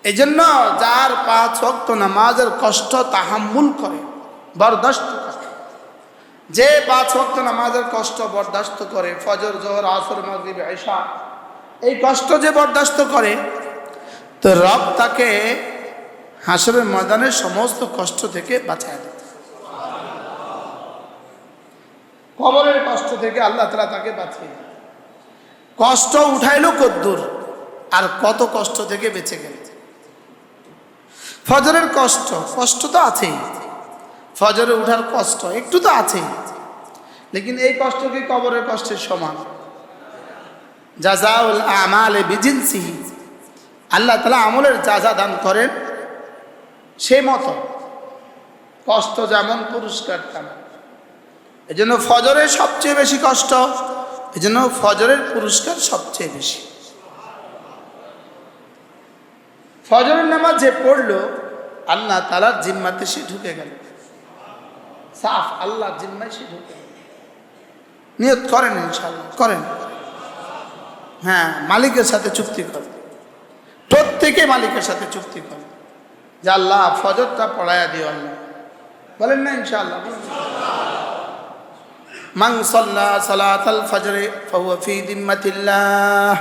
এই জন্য যার 5 ওয়াক্ত নামাজের কষ্ট তাহাম্মুল করে, বরদাস্ত করে, যে 5 ওয়াক্ত নামাজের কষ্ট বরদাস্ত করে, ফজর, জোহর, আসর, মাগরিব, ইশা, এই কষ্ট যে বরদাস্ত করে, তো রব তাকে হাসরের ময়দানের সমস্ত কষ্ট থেকে বাঁচায় দেয়। কবরের কষ্ট থেকে আল্লাহ তাআলা তাকে বাঁচিয়ে দেয়। কষ্ট উঠাইলো কদ্দুর, আর কত কষ্ট থেকে বেঁচে গেল। ফজরের কষ্ট তো আছেই, ফজরে উঠার কষ্ট একটু তো আছেই, লেকিন এই কষ্ট কি কবরের কষ্টের সমান? জাযাউল আমালি বিজিনসিহি, আল্লাহ তাআলা আমলের যাজা দান করেন সেই মতো, কষ্ট যেমন পুরস্কার তেমন। এজন্য ফজরের সবচেয়ে বেশি কষ্ট, এজন্য ফজরের পুরস্কার সবচেয়ে বেশি। ফজরের নামাজ যে পড়লো, আল্লাহ তাআলার জিম্মাতে সে ঢুকে গেল, সাফ আল্লাহর জিম্মায় সে ঢুকে গেল। নিয়ত করেন, ইনশাআল্লাহ করেন। হ্যাঁ, মালিকের সাথে চুক্তি করেন, প্রত্যেকে মালিকের সাথে চুক্তি করেন যে আল্লাহ ফজরটা পড়ায়া দিও। আল্লাহ বলেন না ইনশাআল্লাহ? মান সাল্লা সালাতাল ফজরে ফাহুয়া ফি জিম্মাতিল্লাহ,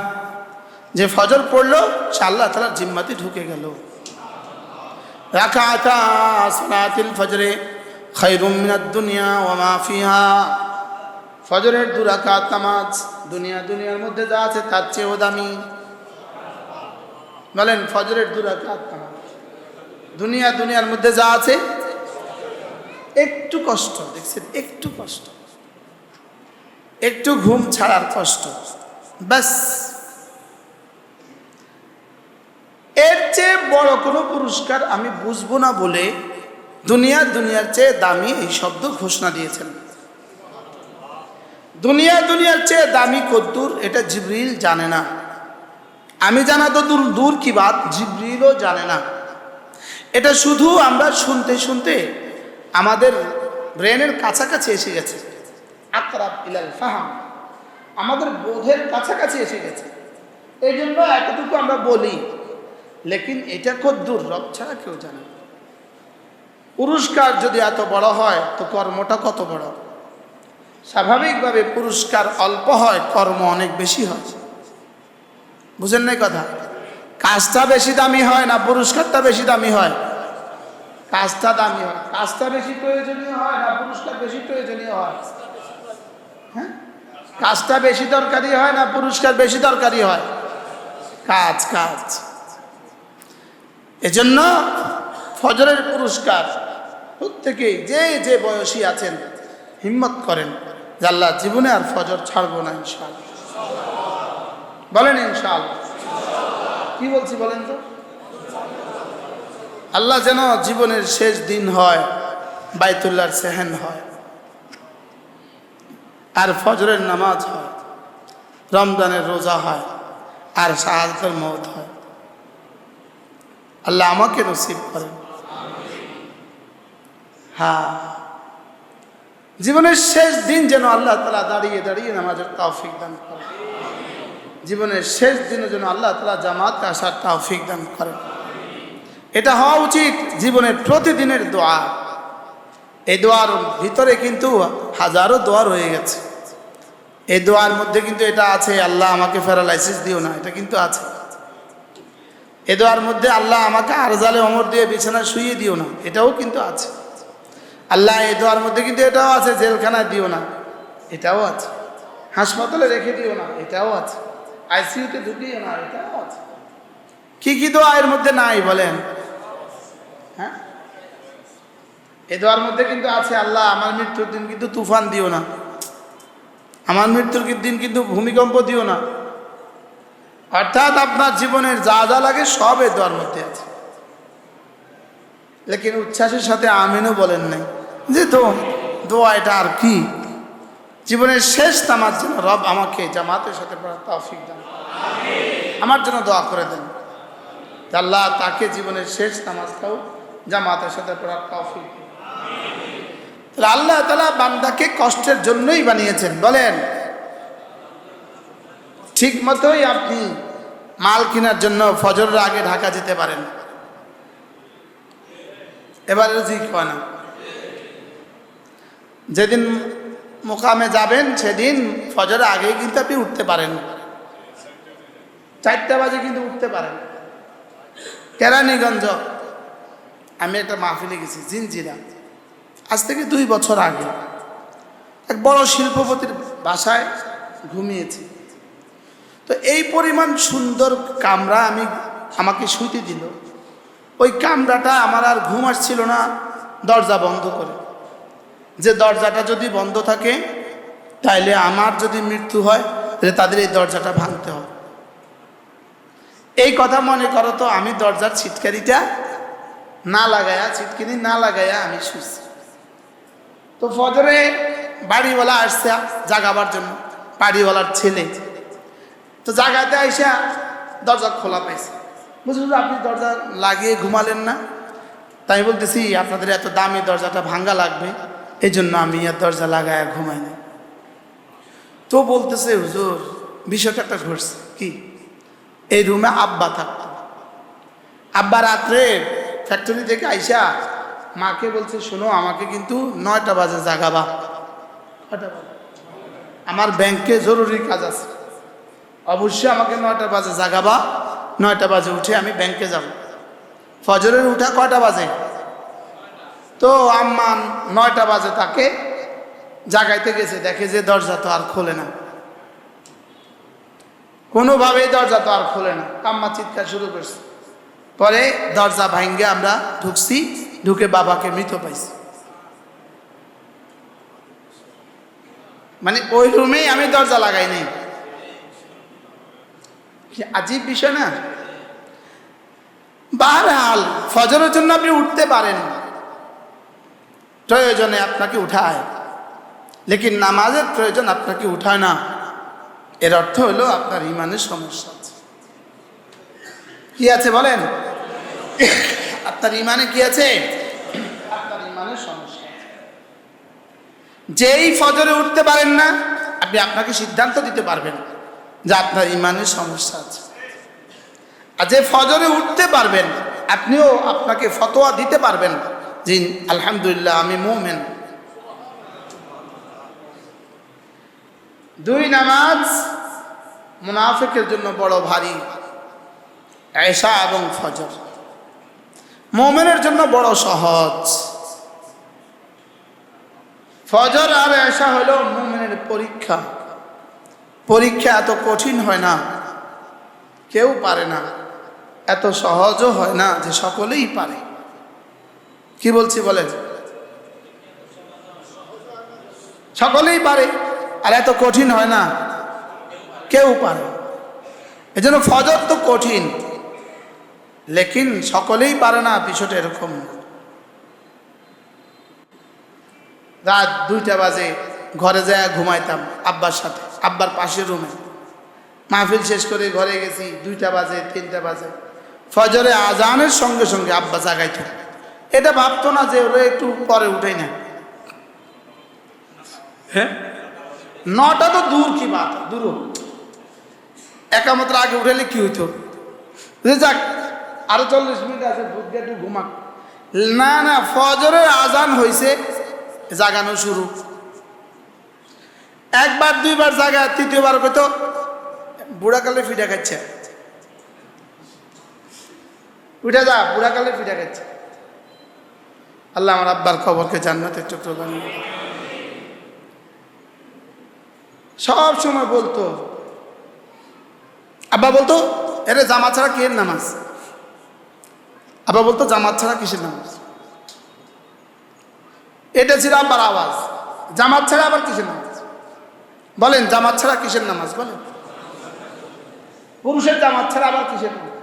যে ফজর পড়লো সে আল্লাহ তাআলার জিম্মাতে ঢুকে গেল। রাকাতা সালাতিল ফজরে খায়রুম মিনাদ দুনিয়া ওয়া মা ফিহা, ফজরের 2 রাকাত নামাজ দুনিয়ার মধ্যে যা আছে তার চেয়েও দামি। বলেন, ফজরের 2 রাকাত নামাজ দুনিয়ার মধ্যে যা আছে, একটু কষ্ট দেখছেন, একটু কষ্ট, একটু ঘুম ছাড়ার কষ্ট, ব্যাস। এর চেয়ে বড় কোনো পুরস্কার আমি বুঝবো না বলে দুনিয়ার চেয়ে দামি এই শব্দ ঘোষণা দিয়েছেন। দুনিয়ার চেয়ে দামি কদ্দুর এটা জিবরিল জানে না, আমি জানা তো দূর কি বাত, জিবরিলও জানে না। এটা শুধু আমরা শুনতে আমাদের ব্রেনের কাছাকাছি এসে গেছে, আকরাব ইলাল ফাহাম, আমাদের বোধের কাছাকাছি এসে গেছে। এই জন্য এতটুকু আমরা বলি, লেকিন এটা কদ্দুর রব ছাড়া কেউ জানে না। পুরস্কার যদি এত বড় হয় তো কর্মটা কত বড়। স্বাভাবিকভাবে পুরস্কার অল্প হয়, কর্ম অনেক বেশি হয়। বুঝেন নাই কথা? কাজটা বেশি দামি হয় না পুরস্কারটা বেশি দামি হয়? কাজটা দামি হয়। কাজটা বেশি প্রয়োজনীয় হয় না পুরস্কার বেশি প্রয়োজনীয় হয়? হ্যাঁ, কাজটা বেশি দরকারি হয় না পুরস্কার বেশি দরকারি হয়? কাজ। এজন্য ফজরের পুরস্কার প্রত্যেকেই যে বয়সী আছেন হিম্মত করেন যে আল্লাহ জীবনে আর ফজর ছাড়বো না ইনশাআল্লাহ। বলেন ইনশাআল্লাহ। কি বলছি বলেন তো? আল্লাহ যেন জীবনের শেষ দিন হয় বাইতুল্লাহর সেহেন হয়, আর ফজরের নামাজ হয়, রমজানের রোজা হয়, আর শাহাদাতের মওত হয়। আল্লাহ আমাকে নসিব করেন। হ্যাঁ, জীবনের শেষ দিন যেন আল্লাহ তাআলা দাঁড়িয়ে নামাজের তৌফিক দান করেন। জীবনের শেষ দিনে যেন আল্লাহ তাআলা জামাতে আসার তৌফিক দান করেন। এটা হওয়া উচিত জীবনের প্রতিদিনের দোয়া। এই দোয়ার ভিতরে কিন্তু হাজারো দোয়া রয়ে গেছে। এই দোয়ার মধ্যে কিন্তু এটা আছে, আল্লাহ আমাকে প্যারালাইসিস দিও না, এটা কিন্তু আছে। এই দোয়ার মধ্যে আল্লাহ আমাকে আরজালে ওমর দিয়ে বিছানায় শুইয়ে দিও না, এটাও কিন্তু আছে। আল্লাহ এই দোয়ার মধ্যে কিন্তু এটাও আছে, জেলখানায় দিও না, এটাও আছে। হাসপাতালে রেখে দিও না, এটাও আছে। আইসিইউতে ঢুকিও না, এটাও আছে। কি দোয়া এর মধ্যে নাই বলেন? হ্যাঁ, এই দোয়ার মধ্যে কিন্তু আছে, আল্লাহ আমার মৃত্যুর দিন কিন্তু তুফান দিও না, আমার মৃত্যুর দিন কিন্তু ভূমিকম্প দিও না। অর্থাৎ আপনার জীবনের যা লাগে সব এই দোয়ার মধ্যে আছে। লেকিন উচ্ছ্বাসের সাথে আমিনও বলেন নাই যে তো দোয়া এটা আর কি। জীবনের শেষ নামাজ যেন রব আমাকে জামাতের সাথে পড়ার তৌফিক দান, আমার জন্য দোয়া করে দেন আল্লাহ তাকে জীবনের শেষ নামাজটাও জামাতের সাথে পড়ার তৌফিক। তাহলে আল্লাহ তাআলা বান্দাকে কষ্টের জন্যই বানিয়েছেন। বলেন, ঠিক মতোই আপনি মাল কেনার জন্য ফজরের আগে ঢাকা যেতে পারেন? এবারে জি কয় না। যেদিন মোকামে যাবেন সেদিন ফজরের আগে কিন্তু আপনি উঠতে পারেন, 4টা বাজে কিন্তু উঠতে পারেন। কেরানীগঞ্জ আমি একটা মাহফিলে গেছি, জিনজিরা, আজ থেকে 2 বছর আগে এক বড় শিল্পপতির বাসায় ঘুমিয়েছি। তো এই পরিমাণ সুন্দর কামরা আমাকে শুইতে দিল। ওই কামরাটা আমার আর ঘুম আসছিল না, দরজা বন্ধ করে। যে দরজাটা যদি বন্ধ থাকে তাইলে আমার যদি মৃত্যু হয় তাহলে তাদের এই দরজাটা ভাঙতে হবে। এই কথা মনে করো তো, আমি দরজার ছিটকারিটা না লাগায়া, ছিটকিনি না লাগায়া আমি শুইছি। তো ফজরে বাড়িওয়ালা আসছে জাগাবার জন্য, বাড়িওয়ালার ছেলে। তো জাগাতে আইসা দরজা খোলা পাইছে। বুঝলেন, আপনি দরজা লাগিয়ে ঘুমালেন না? তাই বলতেছি আপনাদের এত দামি দরজাটা ভাঙ্গা লাগবে, এই জন্য আমি আর দরজা লাগায় ঘুমাই না। তো বলতেছে হুজুর বিষয়টা একটা ঘটছে কি, এই রুমে আব্বা থাকতো। আব্বা রাত্রে ফ্যাক্টরি থেকে আইসা মাকে বলছে, শোনো আমাকে কিন্তু 9টা বাজে জাগাবা, আমার ব্যাংকে জরুরি কাজ আছে, অবশ্যই আমাকে 9টা বাজে জাগাবা, 9টা বাজে উঠে আমি ব্যাংকে যাব। ফজরের উঠা কয়টা বাজে? তো আম্মা 9টা বাজে তাকে জাগাইতে গেছে, দেখে যে দরজা তো আর খোলে না, কোনোভাবেই দরজা তো আর খোলে না। আম্মা চিৎকার শুরু করছে। পরে দরজা ভাঙ্গে আমরা ঢুকছি, ঢুকে বাবাকে মৃত পাইছি। মানে ওই রুমেই আমি দরজা লাগাই নাই। কি আজীব বিষয় না? বারহাল ফজরের জন্য আপনি উঠতে পারেন, প্রয়োজনে আপনাকে উঠায়, লেকিন নামাজের প্রয়োজন আপনাকে উঠায় না। এর অর্থ হলো আপনার ইমানের সমস্যা আছে। কি আছে বলেন? আপনার ইমানে কি আছে? আপনার ইমানের সমস্যা আছে। যেই ফজরে উঠতে পারেন না, আপনি আপনাকে সিদ্ধান্ত দিতে পারবেন যে আপনার ইমানের সমস্যা আছে। আর যে ফজরে উঠতে পারবেন, আপনিও আপনাকে ফতোয়া দিতে পারবেন যে আলহামদুলিল্লাহ আমি মুমিন। 2 নামাজ মুনাফিকের জন্য বড় ভারী, এশা এবং ফজর। মুমিনের জন্য বড় সহজ। ফজর আর এশা হলো মুমিনের পরীক্ষা। পরীক্ষা এত কঠিন হয় না, কেউ পারে না, এত সহজও হয় না যে সকলেই পারে। কি বলছি বলেন? সকলেই পারে, আর এত কঠিন হয় না, কেউ পারে। এজন্য ফজর তো কঠিন, লেকিন সকলেই পারে না, বিষয়টা এরকম। রাত 2টা বাজে ঘরে যায় ঘুমাইতাম আব্বার সাথে, আব্বার পাশের রুমে। মাহফিল শেষ করে ঘরে গেছি 2টা বাজে, 3টা বাজে। ফজরে আজানের সঙ্গে সঙ্গে আব্বা জাগাইতো। এটা ভাবতো না যে ওরা একটু পরে উঠেই না। হ্যাঁ, 9টা তো দূর, কি বাত দূর, একামতের আগে উঠাইলে কি হইতো, যাক আরো 40 মিনিট আছে, একটু ঘুমাক। না না, ফজরের আজান হয়েছে, জাগানো শুরু। 1বার 2বার জাগা, 3য়বার কইতো বুড়াকালে ফিটা খাচ্ছে, উঠে যা, বুড়াকালে ফিটা খাচ্ছে। আল্লাহ আমার আব্বার খবরকে জান্নাতের টুকরো বানিয়ে। সব সময় বলতো, আব্বা বলতো এরে জামাত ছাড়া কিসের নামাজ? আব্বা বলতো জামাত ছাড়া কিসের নামাজ? এটা ছিল আব্বার আওয়াজ। জামাত ছাড়া আবার কিসের নামাজ? বলেন, জামাত ছাড়া কিসের নামাজ? বলেন, পুরুষের জামাত ছাড়া আবার কিসের নামাজ?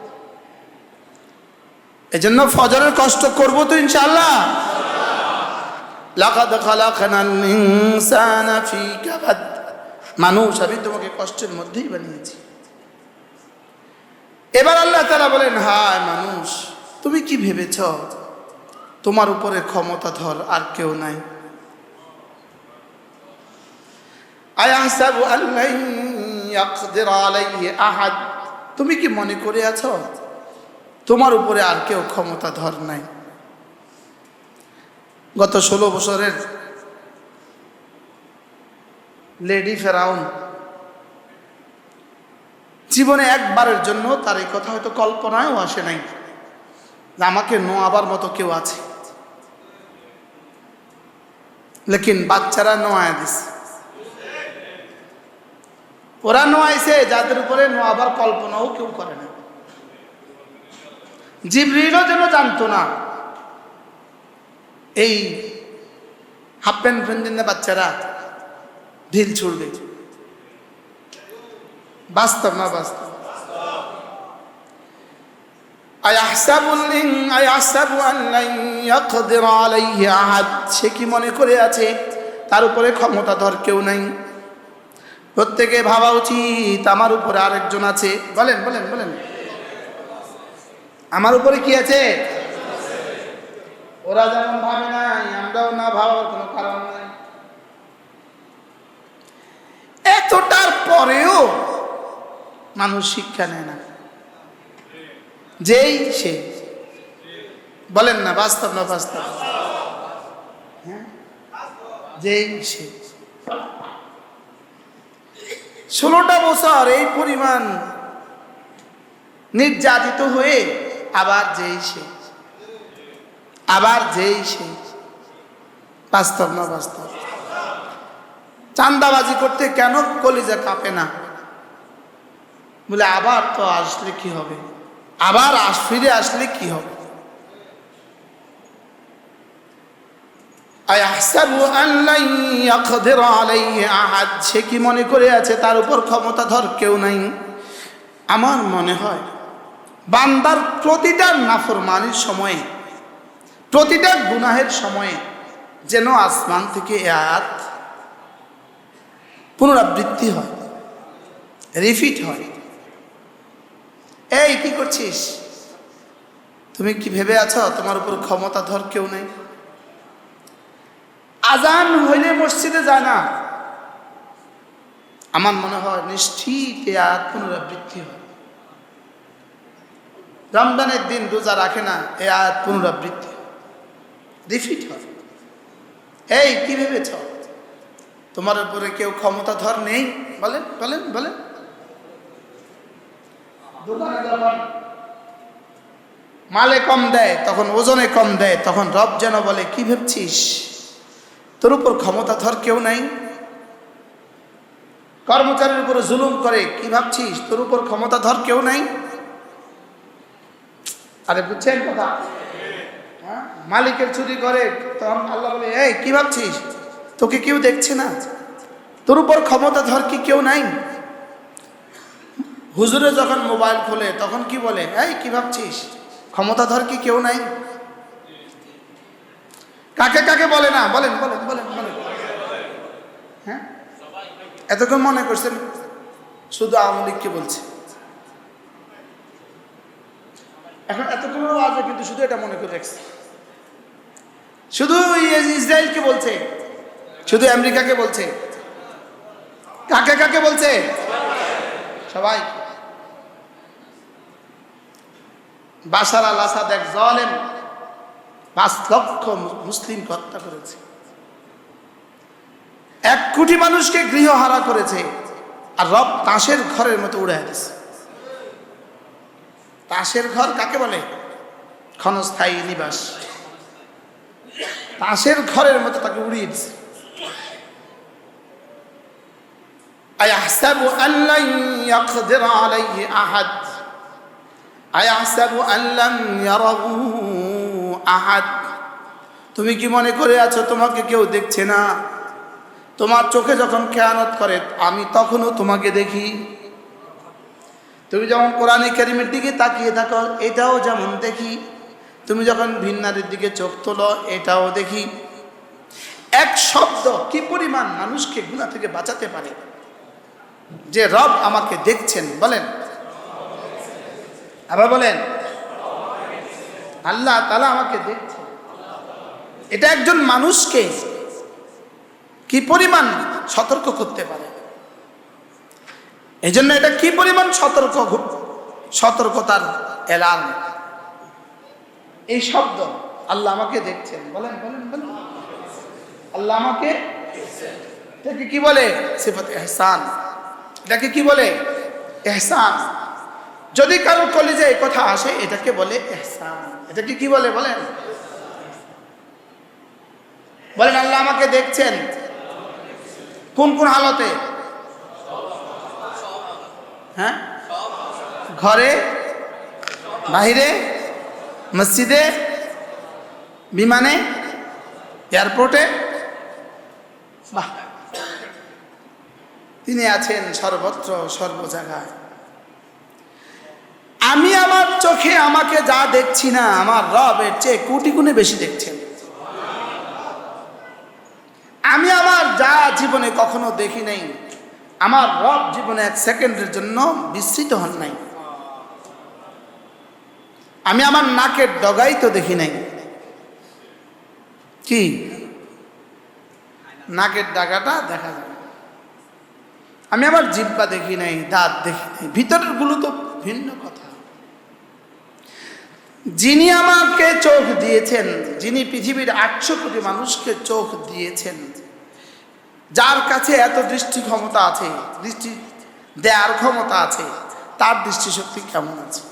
এজন্য ফজরের কষ্ট করবো তো ইনশাআল্লাহ। লাকাদ খালাকনাল ইনসানা ফি কাবাদ, মানুষ আমি তোমাকে কষ্টের মধ্যেই বানিয়েছি। এবার আল্লাহ তাআলা বলেন, হায় মানুষ, তুমি কি ভেবেছ তোমার উপরে ক্ষমতাধর আর কেউ নাই? আয়াহসাবু আল্লান ইয়াকদির আলাইহি আহাদ, তুমি কি মনে করে আছো তোমার উপরে আর কেউ ক্ষমতাধর নাই? গত 16 বছরের লেডি ফেরাউন জীবনে একবারের জন্য তার এই কথা হয়তো কল্পনায়ও আসে নাই যে আমাকে নোয়াবার মতো কেউ আছে, লেকিন বাচ্চারা নোয়া দিছে। ওরা নোয়াইছে যাদের উপরে নোয়াবার কল্পনাও কেউ করে না। জিবরিলও যেন জানতো না এই হাফ প্যান্ট ফেন্দিন বাচ্চারা ঢিল ছুড়বে। বাস্তব না বাস্তব? সে কি মনে করে আছে তার উপরে ক্ষমতাধর কেউ নাই? প্রত্যেকে ভাবা উচিত আমার উপরে আরেকজন আছে। বলেন বলেন বলেন, আমার উপরে কি আছে? ওরা যেমন ভাবে নাই, আমরাও না ভাবার কোনো কারণ নাই। এতটার পরেও মানুষ শিক্ষা নেয় না। যেই সে, বলেন না বাস্তব না বাস্তব? হ্যাঁ, যেই সে 16টা বছর এই পরিমাণ নির্যাতিত হয়ে আবার যেই সে, আবার যেই সে। বাস্তব না বাস্তব? চাঁদাবাজি করতে কেন কলিজা কাঁপে না? বলে আবার তো আসলে কি হবে, আবার ফিরে আসলে কি হবে? সে কি মনে করে আছে তার উপর ক্ষমতাধর কেউ নাই? আমার মনে হয় বান্দার প্রতিটা নাফরমানির সময়ে, প্রতিটা গুনাহের সময়ে যেন আসমান থেকে এ আয়াত পুনরাবৃত্তি হয়, রিপিট হয়। এই কি করছিস? তুমি কি ভেবে আছো তোমার উপর ক্ষমতাধর কেউ নেই? আজান হইলে মসজিদে যায় না, আমার মনে হয় নিশ্চিত এ আয়াত পুনরাবৃত্তি হয়। রমজানের দিন রোজা রাখে না, এ আয়াত পুনরাবৃত্তি রিপিট হয়। এই কি ভেবেছ তোমার উপরে কেউ ক্ষমতাধর নেই? বলেন বলেন বলেন। দোকানে যখন মালে কম দেয়, তখন ওজনে কম দেয়, তখন রব যেন বলে কি ভেবছিস তোর উপর ক্ষমতাধর কেউ নাই? কর্মচারীর উপরে জুলুম করে, কি ভাবছিস তোর উপর ক্ষমতাধর কেউ নাই? আরে বুঝছেন কথা? হ্যাঁ, মালিকের চুরি করে, তখন আল্লাহ বলে এই কি ভাবছিস তোকে কেউ দেখছে না? তোর উপর ক্ষমতাধর কি কেউ নাই? হুজুরে যখন মোবাইল খোলে তখন কি বলে, এই কি ভাবছিস ক্ষমতাধর কি কেউ নাই? কাকে কাকে বলে না? বলেন বলেন বলেন বলেন। হ্যাঁ, এতক্ষণ মনে করছেন শুধু আওয়ামী লীগকে বলছে, এখন এতক্ষণ আজ কিন্তু শুধু এটা মনে করে রাখছে, শুধু ইসরায়েলকে বলছে, শুধু আমেরিকাকে বলছে। কাকে কাকে বলছে? সবাই। বাশার আল আসাদ এক জালেম 5 লক্ষ মুসলিমকে হত্যা করেছে, 1 কোটি মানুষকে গৃহহারা করেছে, আর রব তাসের ঘরের মতো উড়ে দিয়েছে। তাসের ঘর কাকে বলে? ক্ষণস্থায়ী নিবাস। তাসের ঘরের মতো তাকে উড়িয়ে দিয়েছে। আয়াহসাবু আল্লান ইয়াকদির আলাইহি আহাদ, আয়াহসাবু আল্লাম ইয়ারাহু আহাদ। তুমি কি মনে করে আছো তোমাকে কেউ দেখছে না? তোমার চোখে যখন খেয়ানত করে আমি তখনও তোমাকে দেখি। তুমি যখন কোরআনে কারীমের দিকে তাকিয়ে থাকো এটাও যেমন দেখি, তুমি যখন ভিন্নারের দিকে চোখ তোলো এটাও দেখি। এক শব্দ কি পরিমাণ মানুষকে গুনাহ থেকে বাঁচাতে পারে, যে রব আমাকে দেখছেন। বলেন, আবার বলেন, আল্লাহ তাআলা আমাকে দেখছেন। এটা একজন মানুষকে কি পরিমাণ সতর্ক করতে পারে। এই জন্য এটা কি পরিমাণ সতর্ক সতর্কতার এলার্ম। এই শব্দ আল্লাহ আমাকে দেখছেন, বলেন বলেন বলেন, আল্লাহ আমাকে, এটাকে কি বলে? সিফাত ইহসান। এটাকে কি বলে? ইহসান। যদি কারো কলিজায় এই কথা আসে, এটাকে বলে ইহসান। এটাকে কি বলে বলেন? বলেন আল্লাহ আমাকে দেখছেন। কোন কোন হালতে? হ্যাঁ, ঘরে, বাহিরে, মসজিদে, বিমানে, এয়ারপোর্টে। বাহ, তিনি আছেন সর্বত্র, সর্ব জায়গায়। আমি আমার চোখে আমাকে যা দেখছি না, আমার রব এর চেয়ে কোটি গুণে বেশি দেখছেন। আমি আমার যা জীবনে কখনো দেখি নাই, আমার রব জীবনে এক সেকেন্ডের জন্য বিস্মৃত হন নাই। আমি আমার নাকের ডগাই তো দেখি নাই। কি? নাকের ডাগাটা দেখা যায়। আমি আমার জিহ্বা দেখি নাই, দাঁত দেখি নাই, ভিতরের গুলো তো ভিন্ন কথা। যিনি আমাকে চোখ দিয়েছেন, যিনি পৃথিবীর 800 কোটি মানুষকে চোখ দিয়েছেন, যার কাছে এত দৃষ্টি ক্ষমতা আছে, দৃষ্টি দেয়ার ক্ষমতা আছে, তার দৃষ্টিশক্তি কেমন আছে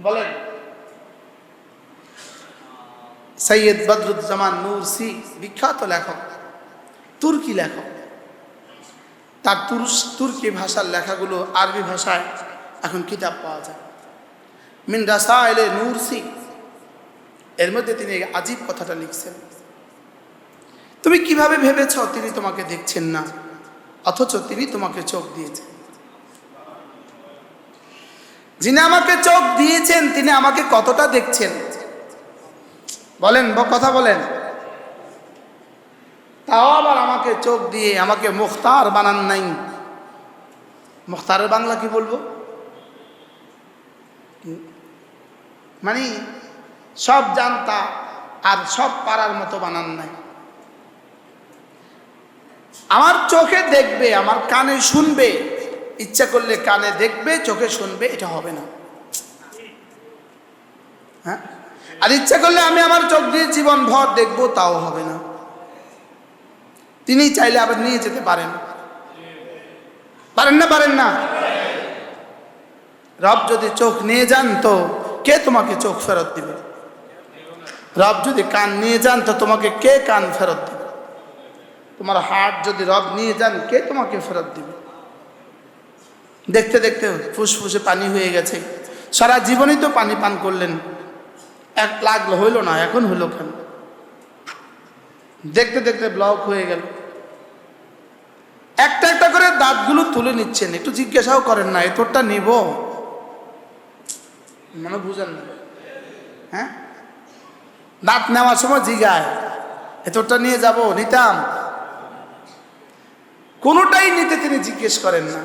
বলেন? সৈয়দ বদরুজ্জামান নুরসি, বিখ্যাত লেখক, তুর্কি লেখক। তার তুর্কি ভাষার লেখাগুলো আরবি ভাষায় এখন কিতাব পাওয়া যায়। মিন রাসাইলে নুরসি, এর মধ্যে তিনি আজীব কথাটা লিখছেন। তুমি কিভাবে ভেবেছ তিনি তোমাকে দেখছেন না, অথচ তিনি তোমাকে চোখ দিয়েছেন? যিনি আমাকে চোখ দিয়েছেন, তিনি আমাকে কতটা দেখছেন বলেন, কথা বলেন। তাও আবার আমাকে চোখ দিয়ে আমাকে মুখতার বানান নাই। মুখতারের বাংলা কি বলবো? মানে সব জানতা আর সব পারার মতো বানান নাই। আমার চোখে দেখবে, আমার কানে শুনবে, ইচ্ছা করলে কানে দেখবে, চোখে শুনবে, এটা হবে না। হ্যাঁ, আর ইচ্ছা করলে আমি আমার চোখ দিয়ে জীবন ভর দেখবো, তাও হবে না। তিনি চাইলে আবার নিয়ে যেতে পারেন, পারেন না? পারেন না? রব যদি চোখ নিয়ে যান, তো কে তোমাকে চোখ ফেরত দিবে? রব যদি কান নিয়ে যান, তো তোমাকে কে কান ফেরত দিবে? তোমার হার্ট যদি রব নিয়ে যান, কে তোমাকে ফেরত দিবে? দেখতে দেখতে ফুসফুসে পানি হয়ে গেছে, সারা জীবনই তো পানি পান করলেন, এক লাগলো, হইল না, এখন হইল কেন? দেখতে দেখতে ব্লক হয়ে গেল। একটা একটা করে দাঁতগুলো তুলে নিচ্ছেন, একটু জিজ্ঞাসাও করেন না এতটা নিব, মানে বুঝেন না? হ্যাঁ, দাঁত নেওয়ার সময় জিগায় এতটা নিয়ে যাব, নিতাম? কোনোটাই নিতে তিনি জিজ্ঞেস করেন না।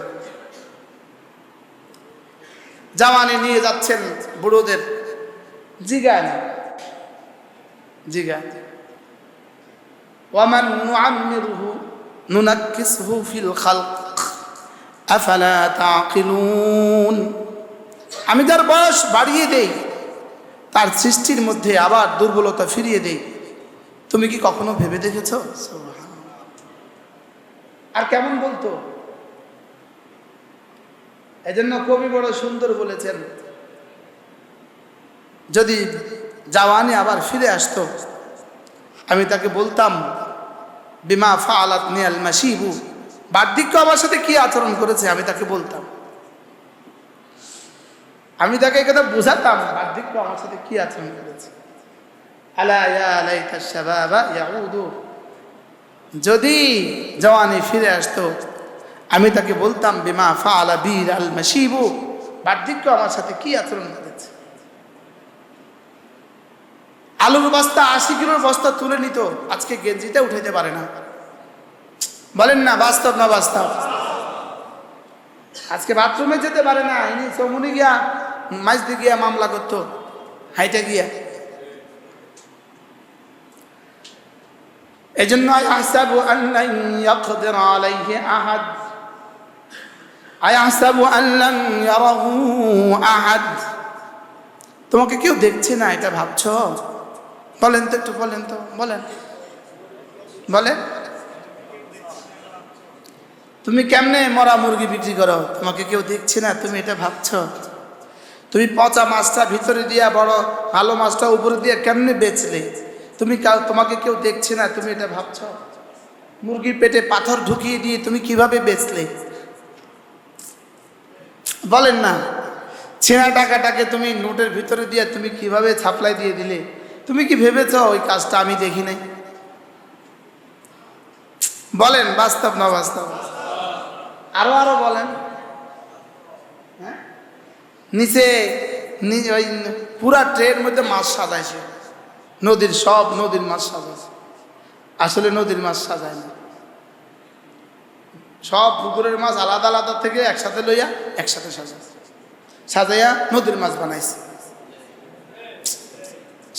জাওয়ানি নিয়ে যাচ্ছেন বুড়োদের, জিগায় না, জিগায়। ওয়ামান নুআম্মিরুহু নুনাক্কিসহু ফিল খালক আফালা তাকিলুন। আমি যার বয়স বাড়িয়ে দেই, তার সৃষ্টির মধ্যে আবার দুর্বলতা ফিরিয়ে দেই। তুমি কি কখনো ভেবে দেখেছ? আর কেমন বলতো? এজন্য কবি বড় সুন্দর বলেছেন, যদি জাওয়ানি আবার ফিরে আসতো, আমি তাকে বলতাম বিমা ফাআলাত নিয়াল মাশিবু, বার্ধক্য আমার সাথে কি আচরণ করেছে, আমি তাকে বলতাম, আমি তাকে কথা বুঝাতাম বার্ধক্য আমার সাথে কি আচরণ করেছে। আলা ইয়া লাইতা শাবাবা ইয়াউদু, যদি জওয়ানি ফিরে আসতো, আমি তাকে বলতাম বিমা ফাআলা বীর আল মাশিবু, বার্ধক্য আমার সাথে কি আচরণ করেছে। আলুর বস্তা 80 কিলোর বস্তা তুলে নিত, আজকে গেঞ্জিটা উঠাইতে পারে না। বলেন না, বাস্তব না বাস্তব? আজকে বাথরুমে যেতে পারে না, ইনি চমুনি গিয়া মাঝদি গিয়া মামলা করতো, হাইটা গিয়া। এই জন্য আহসাবু আন লান ইয়াকদির আলাইহি আহাদ, আয়াহসাবু আল্লাম ইয়ারাহু আহাদ, তোমাকে কেউ দেখছে না এটা ভাবছো? বলেন তো একটু, বলেন তো, বলেন বলেন। তুমি কেমনে মরা মুরগি বিক্রি করো? তোমাকে কেউ দেখছে না, তুমি এটা ভাবছো? তুমি পচা মাছটা ভিতরে দিয়া বড় ভালো মাছটা উপরে দিয়ে কেমনে বেচলে? তোমাকে কেউ দেখছে না, তুমি এটা ভাবছো? মুরগির পেটে পাথর ঢুকিয়ে দিয়ে তুমি কিভাবে বেচলে? বলেন না। ছেঁড়া টাকাটাকে তুমি নোটের ভিতরে দিয়ে তুমি কিভাবে ছাপলাই দিয়ে দিলে? তুমি কি ভেবেছ ওই কাজটা আমি দেখি নাই? বলেন বাস্তব না বাস্তব? আরো আরো বলেন। হ্যাঁ, নিচে ওই পুরা ট্রের মধ্যে মাছ সাজাইছে, নদীর সব নদীর মাছ সাজাইছে। আসলে নদীর মাছ সাজায় না, সব পুকুরের মাছ আলাদা আলাদা থেকে একসাথে লইয়া একসাথে সাজাইয়া নদীর মাছ বানাইছে।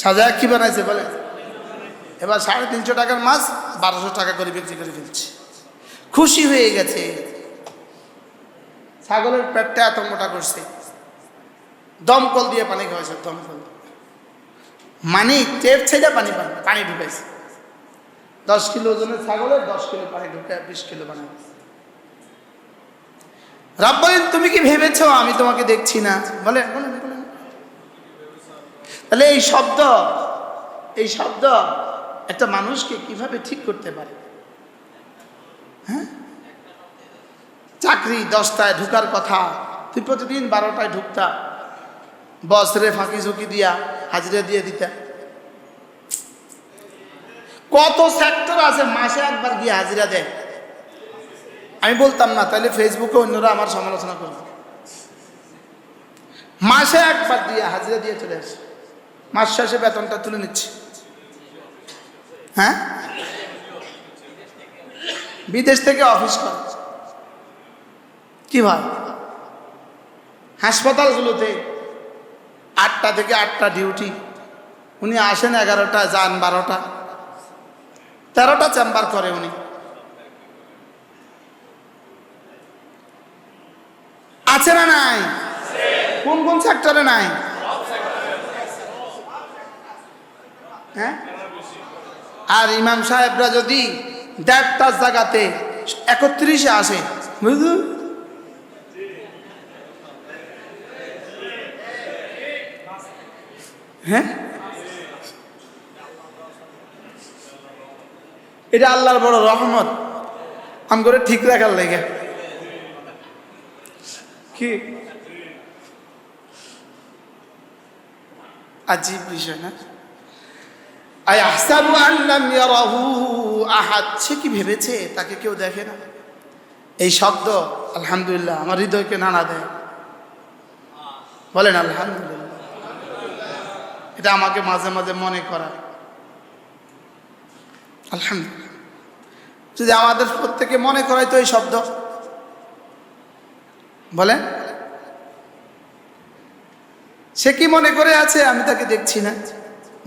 সাজায়া কি বানাইছে বলে? এবার 350 টাকার মাছ 1200 টাকা করে বিক্রি করে ফেলছে, খুশি হয়ে গেছে। ছাগলের পেটটা এত মোটা করছে, দমকল দিয়ে পানি খাওয়াইছে, দমকল মানে টেপ ছেড়ে পানি ঢুকাইছে। 10 কিলো ওজনের ছাগলের 10 কিলো পানি ঢুকায় 20 কিলো বানাই। রব বলেন তুমি কি ভেবেছো আমি তোমাকে দেখছি না? বলেন বলেন বলেন। তাহলে এই শব্দ একটা মানুষকে কিভাবে ঠিক করতে পারে? হ্যাঁ, চাকরি 10টায় ঢুকার কথা, তুই প্রতিদিন 12টায় ঢুকতা, বছরে ফাঁকি ঝুঁকি দিয়া হাজিরা দিয়ে দিতা। কত সেক্টর আছে মাসে একবার গিয়ে হাজিরা দেয়। আমি বলতাম না, তাহলে ফেসবুকে অন্যরা আমার সমালোচনা করবে। মাসে একবার দিয়ে হাজিরা দিয়ে চলে আসে, মাস শেষে বেতনটা তুলে নিচ্ছে। হ্যাঁ, বিদেশ থেকে অফিস করে কি ভাই? হাসপাতালগুলোতে 8টা থেকে 8টা ডিউটি, উনি আসেন 11টা, যান 12টা, 13টা চেম্বার করে উনি। আছে না নাই? কোন কোন সেক্টরে নাই? হ্যাঁ, আর ইমাম সাহেবরা যদি 1.5টা জায়গাতে 31-এ আসে, বুঝলি? হ্যাঁ, এটা আল্লাহর বড় রহমত আম করে ঠিক রাখার লেগে। কি আজীব বিষয় না? আয়াহসাবু আল্লাম ইয়ারাহু আহাদ, সে কি ভেবেছে তাকে কেউ দেখে না? এই শব্দ আলহামদুলিল্লাহ আমার হৃদয়কে নাড়া দেয়। বলেন আলহামদুলিল্লাহ। এটা আমাকে মাঝে মাঝে মনে করায় আলহামদুলিল্লাহ। যদি আমাদের প্রত্যেকে মনে করায় তো এই শব্দ, বলেন সে কি মনে করে আছে আমি তাকে দেখছি না?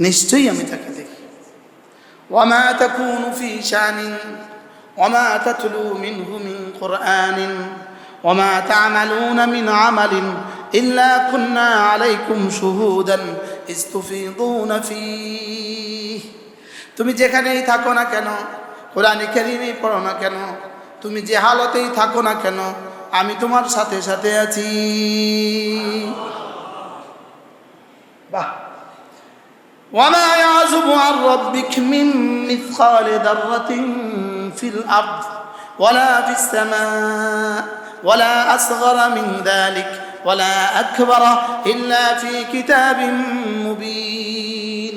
নিশ্চয়ই আমি তাকে দেখি। ওয়ামা তাকুনু ফি শানিন ওয়ামা তাতলু মিনহু মিন কুরআনিন ওয়ামা তা'মালুনা মিন আমালিন ইল্লা কুন্না আলাইকুম শুহুদান ইস্তুফিদুনা ফীহি। তুমি যেখানেই থাকো না কেন, কোরআনে কারীমই পড়ো না কেন, তুমি যে হালতেই থাকো না কেন, আমি তোমার সাথে সাথে আছি। বাহ। ওয়ামা ইয়াযুবু আন রাব্বিক মিন মিসকালি দাররাতিন ফিল আরদ ওয়ালা ফিস সামা ওয়ালা আসগরা মিন যালিক ওয়ালা আকবারা ইল্লা ফি কিতাবিন মুবিন।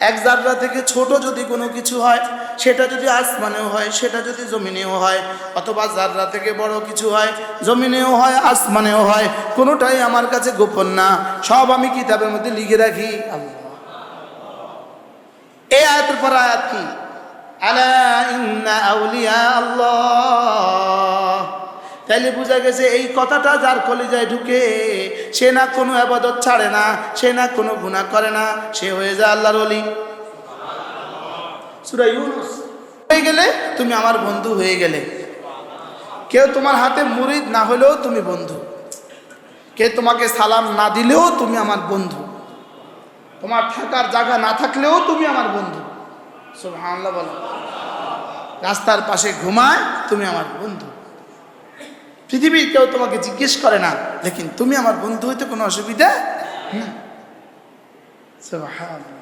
এক জাররা থেকে ছোট যদি কোনো কিছু হয়, সেটা যদি আসমানেও হয়, সেটা যদি জমিনেও হয়, অথবা জাররা থেকে বড় কিছু হয়, জমিনেও হয় আসমানেও হয়, কোনোটাই আমার কাছে গোপন না, সব আমি কিতাবের মধ্যে লিখে রাখি। এই আয়াতের পর আয়াত কি? আলা ইন্না আউলিয়া আল্লাহ। তাইলে বোঝা গেছে এই কথাটা যার কলিজায় ঢুকে, সে না কোনো ইবাদত ছাড়ে না, সে না কোনো গুনাহ করে না, সে হয়ে যায় আল্লাহর ওলি। সূরা ইউনূস হয়ে গেলে তুমি আমার বন্ধু হয়ে গেলে। কেউ তোমার হাতে মুরিদ না হলেও তুমি বন্ধু, কে তোমাকে সালাম না দিলেও তুমি আমার বন্ধু, তোমার থাকার জায়গা না থাকলেও তুমি আমার বন্ধু। সুবহানাল্লাহ বলো। রাস্তার পাশে ঘুমায় তুমি আমার বন্ধু। পৃথিবীর কেউ তোমাকে জিজ্ঞেস করে না, লেকিন তুমি আমার বন্ধু হইতে কোনো অসুবিধা না। সুবহানাল্লাহ।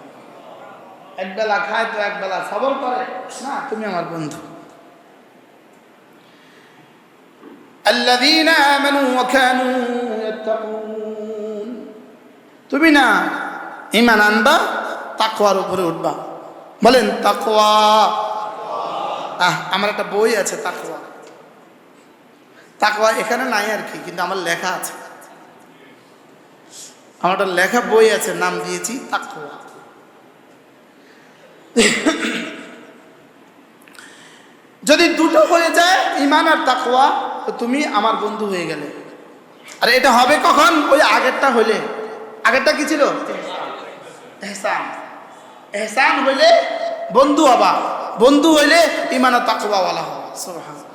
একবেলা খায় তো একবেলা সবর করে না, তুমি আমার বন্ধু। الذين آمنوا وكانوا يتقون। তুমি না ঈমান আনবা, তাকওয়ার উপরে উঠবা। বলেন তাকওয়া। আমার একটা বই আছে তাকওয়া। তাকওয়া এখানে নাই আর কি, কিন্তু আমার লেখা আছে। আমার একটা লেখা বই আছে, নাম দিয়েছি তাকওয়া। যদি দুটো হয়ে যায় ঈমান আর তাকওয়া, তো তুমি আমার বন্ধু হয়ে গেলে। আর এটা হবে কখন? ওই আগেরটা হইলে। আগেরটা কি ছিল? ইহসান। ইহসান হইলে বন্ধু হবা, বন্ধু হইলে ঈমান ও তাকওয়া ওয়ালা হবা। সুবহানাল্লাহ।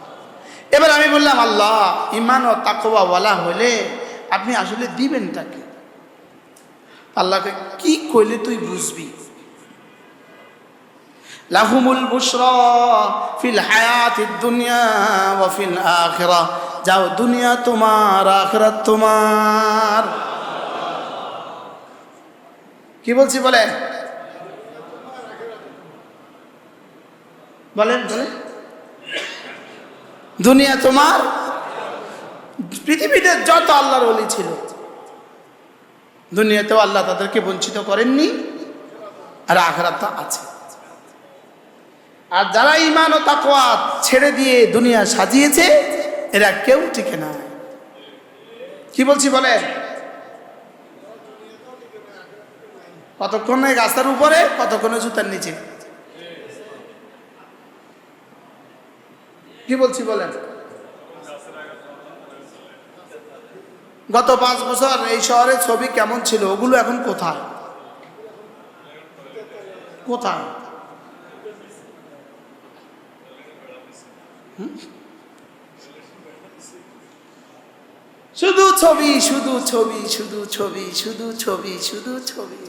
এবার আমি বললাম, আল্লাহ ঈমান ও তাকওয়া ওয়ালা হইলে আপনি আসলে দিবেনটা কি? আল্লাহকে কি কইলে তুই বুঝবি? লাহুমুল বুশরা ফিল হায়াতিদ দুনিয়া ওয়া ফিল আখিরাহ। যাও, দুনিয়া তোমার, আখিরাত তোমার। কি বলছি বলেন? বলেন বলেন। দুনিয়া তোমার। পৃথিবীতে যত আল্লাহর ওলি ছিল, দুনিয়াতেও আল্লাহ তাদেরকে বঞ্চিত করেননি, আর আখিরাত আছে। আর যারা ঈমান ও তাকওয়া ছেড়ে দিয়ে দুনিয়া সাজিয়েছে, এরা কেউ টিকে না। কি বলছি বলেন? কতক্ষণে গাছের উপরে, কতক্ষণে জুতার নিচে। কি বলছি বলেন? গত 5 বছর এই শহরের ছবি কেমন ছিল, ওগুলো এখন কোথায়? কোথায়? শুধু ছবি, শুধু ছবি, শুধু ছবি, শুধু ছবি, শুধু ছবি।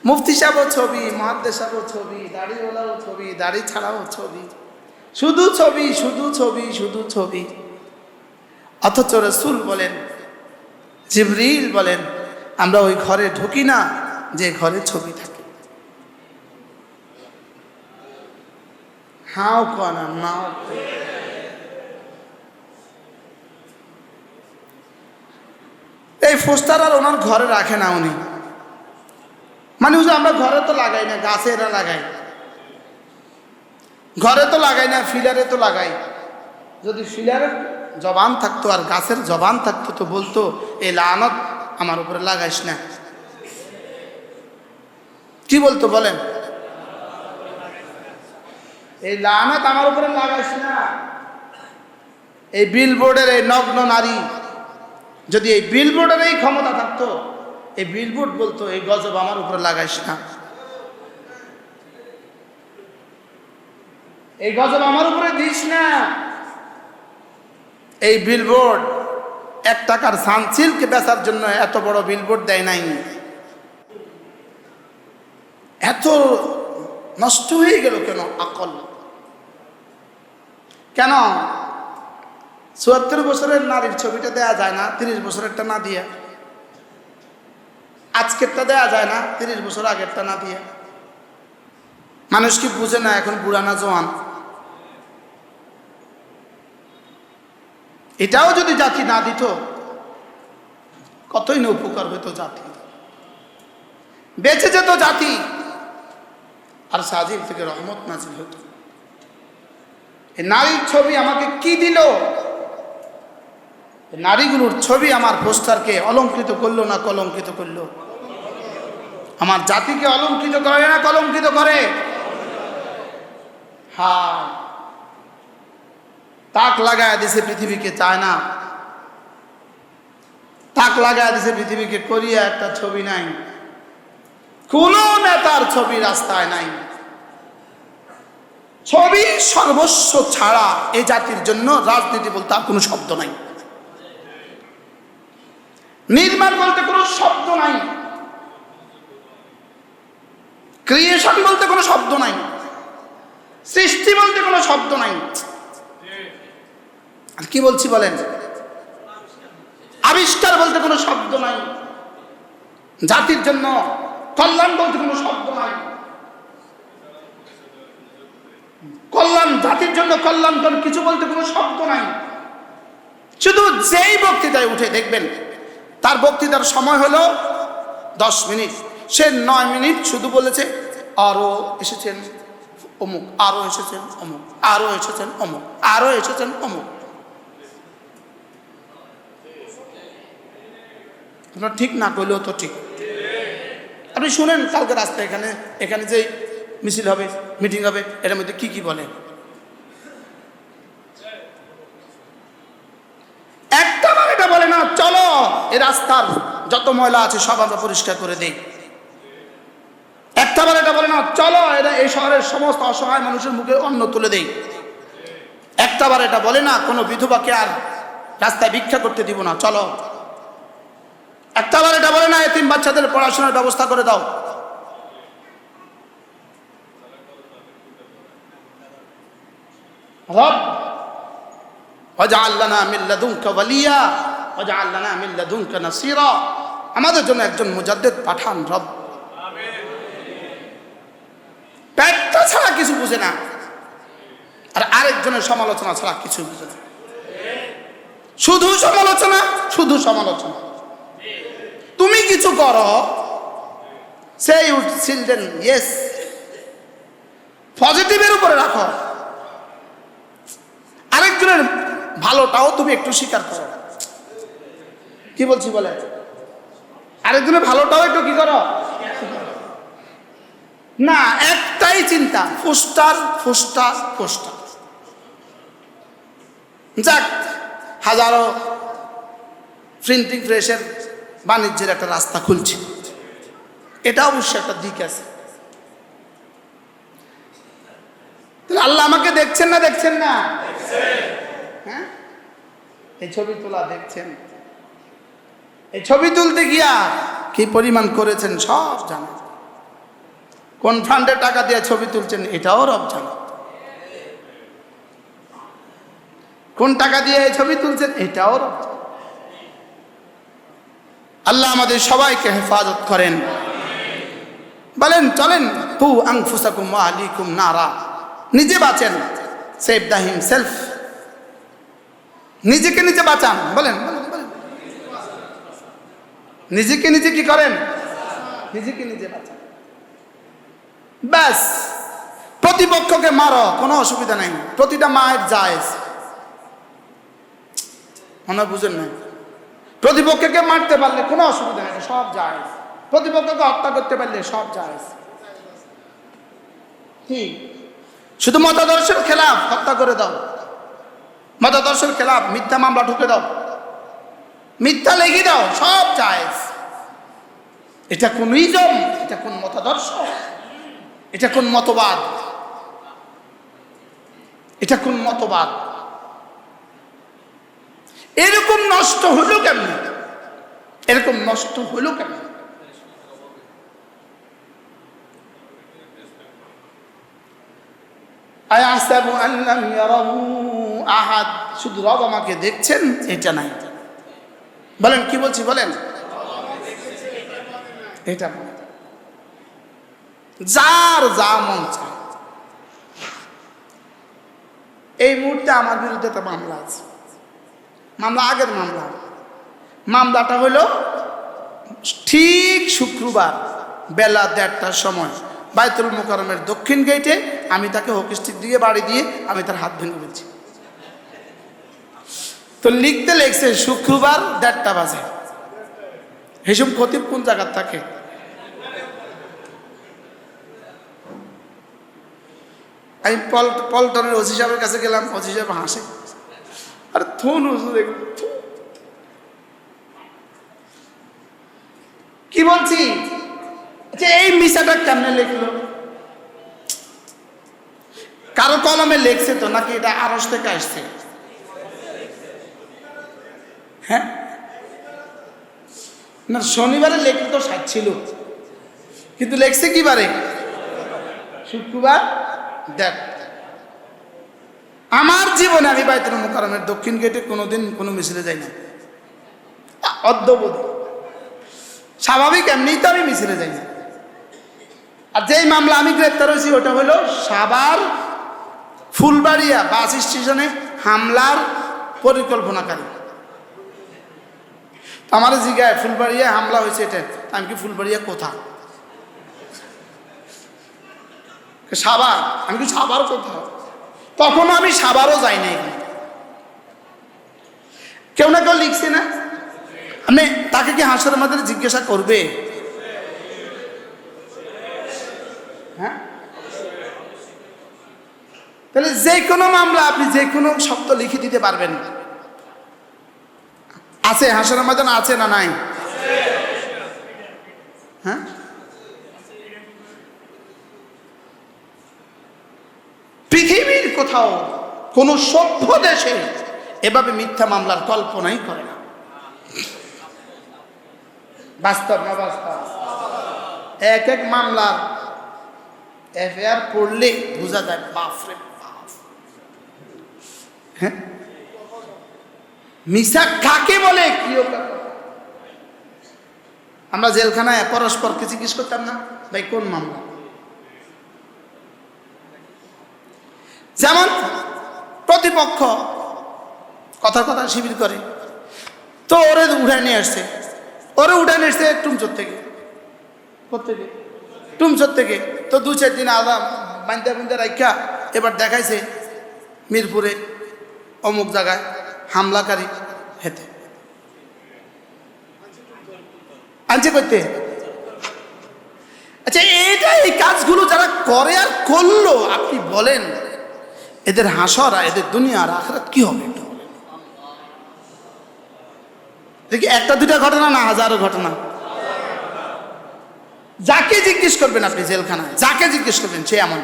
মুফতি সাহেবও ছবি, মুহাদ্দিস সাহেবও ছবি, দাড়িওয়ালাও ছবি, দাড়ি ছাড়াও ছবি। শুধু ছবি, শুধু ছবি, শুধু ছবি। অথচ রাসূল বলেন, জিবরিল বলেন, আমরা ওই ঘরে ঢুকি না যে ঘরে ছবি থাকে। হাও কানা না। এই পোস্টার আর ওনার ঘরে রাখে না উনি। মানে আমরা ঘরে তো লাগাই না, গাছে এরা লাগাই। ঘরে তো লাগাই না, ফিলারে তো লাগাই। যদি ফিলারের জবান থাকতো আর গাছের জবান থাকতো, তো বলতো এই লানত আমার উপরে লাগাইস না। কি বলতো বলেন? এই লানত আমার উপরে লাগাইস না। এই বিলবোর্ডের এই নগ্ন নারী, যদি এই বিলবোর্ডের এই ক্ষমতা থাকতো, এই বিলবোর্ড বলতো এই গজব আমার উপরে লাগাইস না, এই গজব আমার উপরে দিস না। এই বিলবোর্ড 1 টাকার সানসিল্ক বেচার জন্য এত বড় বিলবোর্ড দেয় নাই। এত নষ্ট হয়ে গেল কেন আকল? কেন ৭৪ বছরের নারীর ছবিটা দেয়া যায় না 30 বছরেরটা না দিয়া? আজকেরটা দেয়া যায় না 30 বছর আগেরটা না দিয়া? মানুষ কি বুঝে না এখন বুড়া না জওয়ান? এটাও যদি জাতি না দিত, কতই না উপকার হইতো জাতি, বেঁচে যেত জাতি, আর সাজিব থেকে রহমত নাজিল হতো। এই নারীর ছবি আমাকে কি দিল? নারীগুলোর ছবি আমার পোস্টারকে অলঙ্কৃত করলো না কলঙ্কিত করলো? আমার জাতিকে অলঙ্কৃত করে না কলঙ্কিত করে? হ্যাঁ, তাক লাগায় দিছে পৃথিবীকে, চায় না। তাক লাগায় দিছে পৃথিবীকে, করিয়া একটা ছবি নাই, কোন নেতার ছবি রাস্তায় নাই। ছবি সর্বস্ব ছাড়া এই জাতির জন্য রাজনীতি বলতে আর কোনো শব্দ নাই, নির্মাণ বলতে কোনো শব্দ নাই, ক্রিয়েশন বলতে কোনো শব্দ নাই, সৃষ্টি বলতে কোনো শব্দ নাই। আর কি বলছি বলেন? আবিষ্কার বলতে কোনো শব্দ নাই, জাতির জন্য কল্যাণ বলতে কোনো শব্দ নাই, কল্যাণ জাতির জন্য কল্যাণকর কিছু বলতে কোনো শব্দ নাই। শুধু যেই বক্তৃতায় উঠে দেখবেন তার বক্তৃতার সময় হলো 10 মিনিট, সে 9 মিনিট শুধু বলেছে আরো এসেছেন অমুক, আরো এসেছেন অমুক, আরো এসেছেন অমুক, আরো এসেছেন অমুক। আপনার ঠিক না করলেও তো ঠিক। আপনি শুনেন কালকে রাস্তায় এখানে যে মিছিল হবে, মিটিং হবে, এর মধ্যে কি কি বলে। একটা বার এটা বলে না চলো এই রাস্তার যত ময়লা আছে সব আমরা পরিষ্কার করে দেই। একটা বার এটা বলে না চলো এই শহরের সমস্ত অসহায় মানুষের মুখে অন্ন তুলে দেই। একটা বার এটা বলে না কোনো বিধবাকে আর রাস্তায় ভিক্ষা করতে দিব না, চলো। একটা বার এটা বলে না এতিম বাচ্চাদের পড়াশোনার ব্যবস্থা করে দাও। রব ওয়াজআল লানা মিন লাদুনকা ওয়ালিয়া ওয়াজআল লানা মিন লাদুনকা নাসীরা, আমাদের জন্য একজন মুজাদ্দিদ পাঠান রব। পেটটা ছাড়া কিছু বুঝে না, আর আরেকজনের সমালোচনা ছাড়া কিছু বুঝে না, শুধু সমালোচনা, শুধু সমালোচনা। তুমি কিছু করো, সেই চিলড্রেন ইয়েস, পজিটিভের উপরে রাখো। আরেকজনের ভালোটাও তুমি একটু স্বীকার করো। কি বলছি বলে? আরেকজনের ভালোটাও একটু কি করো না, একটাই চিন্তা, পোস্টার পোস্টার পোস্টার। যাক, হাজারো প্রিন্টিং প্রেসের বাণিজ্যের একটা রাস্তা খুলছে, এটা অবশ্যই একটা দিক আছে। তাহলে আল্লাহ আমাকে দেখছেন না দেখছেন না? হ্যাঁ, এই ছবি তোলা দেখছেন, এই ছবি তুলতে গিয়া কি পরিমাণ করেছেন সব জানেন। কোন ফান্ডে টাকা দিয়ে ছবি তুলছেন এটাও রব জানে। কোন টাকা দিয়ে এই ছবি তুলছেন এটাও রব জানে। আল্লাহ আমাদের সবাইকে হেফাজত করেন। বলেন চলেন কু আনফুসাকুম ওয়া আহলিকুম নারা, নিজে বাঁচেন, সেভ দ্য হিমসেলফ, নিজেকে নিজে বাঁচান। বলেন বলেন বলেন, নিজেকে নিজে কি করেন? নিজেকে নিজে বাঁচান। ব্যাস, প্রতিপক্ষকে মারো, কোনো অসুবিধা নাই, প্রতিটা মায়ের জায়েজ। মনে বুঝেন নাই? প্রতিপক্ষকে মারতে পারলে কোনো অসুবিধা নেই, সব জায়েজ। প্রতিপক্ষকে হত্যা করতে পারলে সব জায়েজ। কি শুধু মতাদর্শের খেলাফ হত্যা করে দাও, মতাদর্শের খেলাফ মিথ্যা মামলা ঢুকে দাও, মিথ্যা লেগে দাও, সব জায়েজ। এটা কোন ইজম? এটা কোন মতাদর্শ? এটা কোন মতবাদ? এটা কোন মতবাদ? এরকম নষ্ট হলো কেমন? এরকম নষ্ট হলো কেমন? আয়াহসাবু আন লাম ইয়ারাহু আহাদ, শুধু রব আমাকে দেখছেন এটা নাই। বলেন কি বলছি বলেন? এটা যার যা মন চায়। এই মুহূর্তে আমার বিরুদ্ধে একটা মামলা আছে, মামলা আগের মামলা। মামলাটা হলো ঠিক শুক্রবার বেলা 1:30টার সময় বাইতুল মোকাররমের দক্ষিণ গেটে আমি তাকে হকি স্টিক দিয়ে বাড়ি দিয়ে আমি তার হাত ভেঙে ফেলছি। তো লিখতে লেগছে শুক্রবার 1:30 বাজে। হিসুম খতিব কোন জায়গার থাকে? আমি পল্টনের ওসি সাহেবের কাছে গেলাম, ওসি সাহেব হাসে, আরে থুন হুজুর কি বলছি যে এই মিশাটা কেমনে লিখলো? কারো কলমে লেখছে তো, নাকি এটা আরশ থেকে আসছে? হ্যাঁ না, শনিবারে লেখে তো ছিল, কিন্তু লেখছে কি বারে? শুক্রবার। দেখ, আমার জীবনে আমি বাইতুল মুকাররমের দক্ষিণ গেটে কোনোদিন কোনো মিছিলে যাই না, অদ্যবধি। স্বাভাবিক, এমনিই তো আমি মিছিলে যাই না। আর যেই মামলা আমি গ্রেপ্তার হয়েছি ওটা হলো সাভার ফুলবাড়িয়া বাস স্টেশনে হামলার পরিকল্পনাকারী। আমার জিগায় ফুলবাড়িয়া হামলা হয়েছে, এটা আমি কি ফুলবাড়িয়া কোথা? সাভার। আমি কি সাভার কোথাও? তখন আমি সাভারও যাই নাই। কেউ না কেউ লিখছে না, আপনি তাকে কি হাসরের মধ্যে জিজ্ঞাসা করবে? হ্যাঁ, তাহলে যে কোনো মামলা আপনি যে কোনো শব্দ লিখে দিতে পারবেন। আছে হাসরের ময়দানে, আছে না নাই? হ্যাঁ, পৃথিবীর কোথাও কোন সভ্য দেশে এভাবে মিথ্যা মামলার কল্পনাই করে না। বাস্তব না বাস্তব? এক এক মামলার এফআইআর পড়লে বোঝা যায়, বাপরে বাপ। হ্যাঁ, মিথ্যা কাকে বলে? কি আমরা জেলখানায় পরস্পরকে জিজ্ঞেস করতাম না, ভাই কোন মামলা? যেমন প্রতিপক্ষ কথার কথা শিবির করে, তো ওরে উঠায় নিয়ে আসছে, টুমচোর থেকে। কোথেকে? টুমচোর থেকে। তো 2-4 দিন আদা বান্ধা রাখা এবার দেখাইছে মিরপুরে অমুক জায়গায় হামলাকারী হেতে আনছে করতে। আচ্ছা, এই কাজগুলো যারা করে আর করলো, আপনি বলেন এদের হাসর, এদের দুনিয়ার আখিরাত কি হবে? দেখি একটা দুটা ঘটনা না, হাজারো ঘটনা। যাকে জিজ্ঞেস করবেন আপনি জেলখানায়, যাকে জিজ্ঞেস করবেন সে এমন।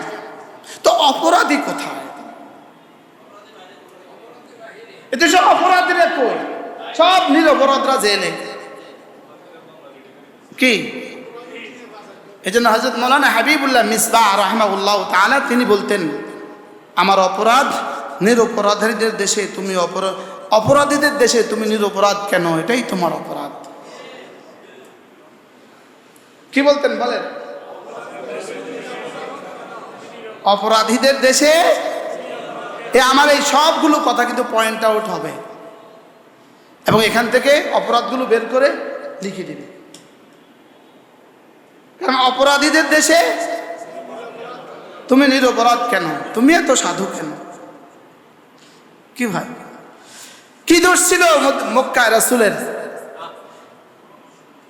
তো অপরাধী কোথায়? এতে সব অপরাধীরা কই? সব নিরপরাধরা জেলে। কি এই জন্য হযরত মাওলানা হাবিবুল্লাহ মিসবাহ রাহিমাহুল্লাহ তাআলা তিনি বলতেন, আমার অপরাধ নিরপরাধীদের দেশে তুমি অপরাধীদের দেশে তুমি নিরপরাধ কেন? এটাই তোমার অপরাধ। কি বলতেন বলেন? অপরাধীদের দেশে আমার এই সবগুলো কথা কিন্তু পয়েন্ট আউট হবে এবং এখান থেকে অপরাধগুলো বের করে লিখে দিবে। কারণ অপরাধীদের দেশে তুমি নিরপরাধ কেন? তুমি এত সাধু কেন? কি ভাই, কি দোষ ছিল মক্কায় রাসূলের?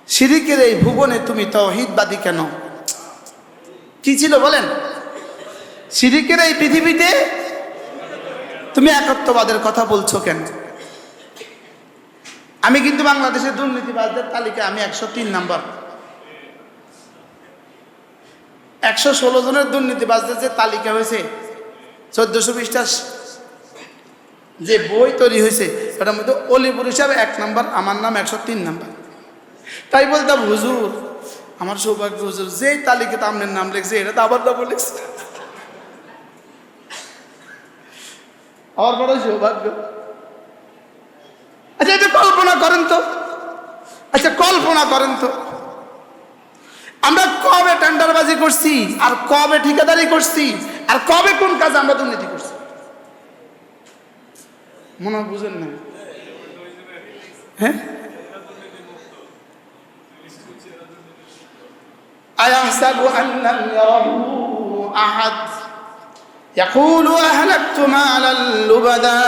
শিরিকের এই ভুবনে তুমি তাওহীদবাদী কেন? কি ছিল বলেন? শিরিকের এই পৃথিবীতে তুমি একত্ববাদের কথা বলছো কেন? আমি কিন্তু বাংলাদেশের দুর্নীতিবাজদের তালিকায় আমি 103 নাম্বার। 116 জনের দুর্নীতিবাজদের যে তালিকা হয়েছে, 1400 পৃষ্ঠার যে বই তৈরি হয়েছে, ওটার মধ্যে অলিপুর হিসাবে 1 নাম্বার, আমার নাম 103 নাম্বার। তাই বলতাম, হুজুর আমার সৌভাগ্য হুজুর, যে তালিকাতে আপনার নাম লিখছে এটা তো আবার নাম লিখছে, আমার বড় সৌভাগ্য। আচ্ছা, এটা কল্পনা করেন তো, কল্পনা করেন তো, আমরা কবে টেন্ডারবাজি করছি, আর কবে ঠিকাদারি করছি, আর কবে কোন কাজে আমরা দুর্নীতি করছি? মনে হয় বুঝেন না। হ্যাঁ, আয়াহসাবু আন লাম ইয়ারাহু আহাদ ইয়াকুলু আহলাকতু মালাল লুবাদা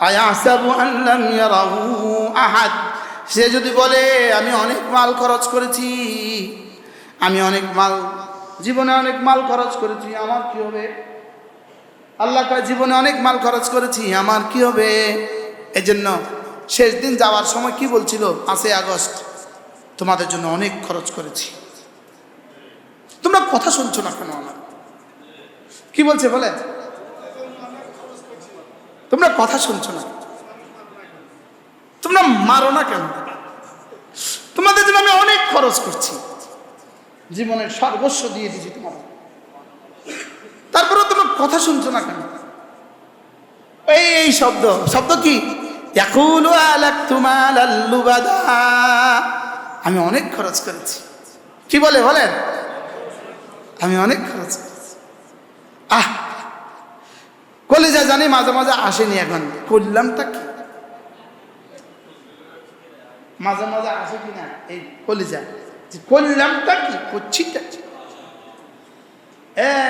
আয়াহসাবু আন লাম ইয়ারাহু আহাদ। সে যদি বলে আমি অনেক মাল খরচ করেছি, আমি অনেক মাল, জীবনে অনেক মাল খরচ করেছি, আমার কি হবে? আল্লাহ কয় জীবনে অনেক মাল খরচ করেছি, আমার কি হবে? এজন্য শেষ দিন যাওয়ার সময় কি বলছিল? 5 আগস্ট তোমাদের জন্য অনেক খরচ করেছি। তোমরা কথা শুনছো না কেন? আমার কি বলছে বলে? তোমরা কথা শুনছো না, তোমরা মারো না কেন? তোমাদের জন্য আমি অনেক খরচ করছি, জীবনের সর্বস্ব দিয়ে দিয়েছি তোমার, তারপরে তোমরা কথা শুনছো না কেন? এই শব্দ শব্দ কি? ইয়াকুলু আলাকতু মালাল লুবাদা, আমি অনেক খরচ করেছি। কি বলে বলেন? আমি অনেক খরচ করেছি। কলিজা জানি মাঝে মাঝে আসেনি, এখন করলামটা কি? মাঝে মাঝে আসে কিনা এই কলিজা, করলামটা কি, করছিটা কি?